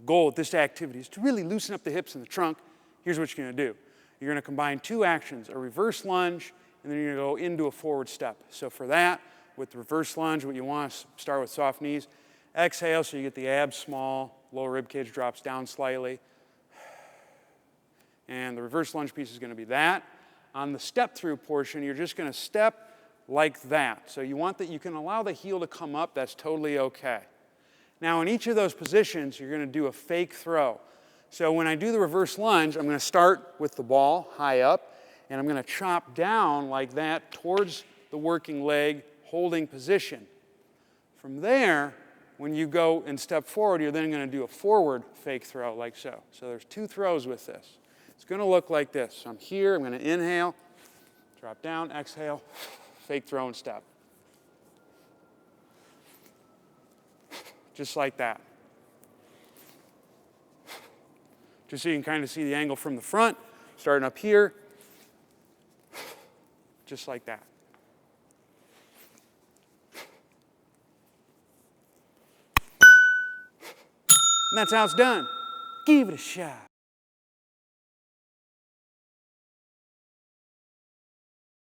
goal with this activity is to really loosen up the hips and the trunk. Here's what you're going to do. You're going to combine two actions, a reverse lunge, and then you're going to go into a forward step. So for that, with the reverse lunge, what you want is start with soft knees. Exhale so you get the abs small, lower rib cage drops down slightly. And the reverse lunge piece is going to be that. On the step through portion, you're just going to step like that. So you want that you can allow the heel to come up, that's totally okay. Now in each of those positions, you're going to do a fake throw. So when I do the reverse lunge, I'm going to start with the ball high up, and I'm going to chop down like that towards the working leg, holding position. From there, when you go and step forward, you're then going to do a forward fake throw like so. So there's two throws with this. It's going to look like this. So I'm here, I'm going to inhale, drop down, exhale, fake throw and step. Just like that. Just so you can kind of see the angle from the front, starting up here, just like that. And that's how it's done. Give it a shot.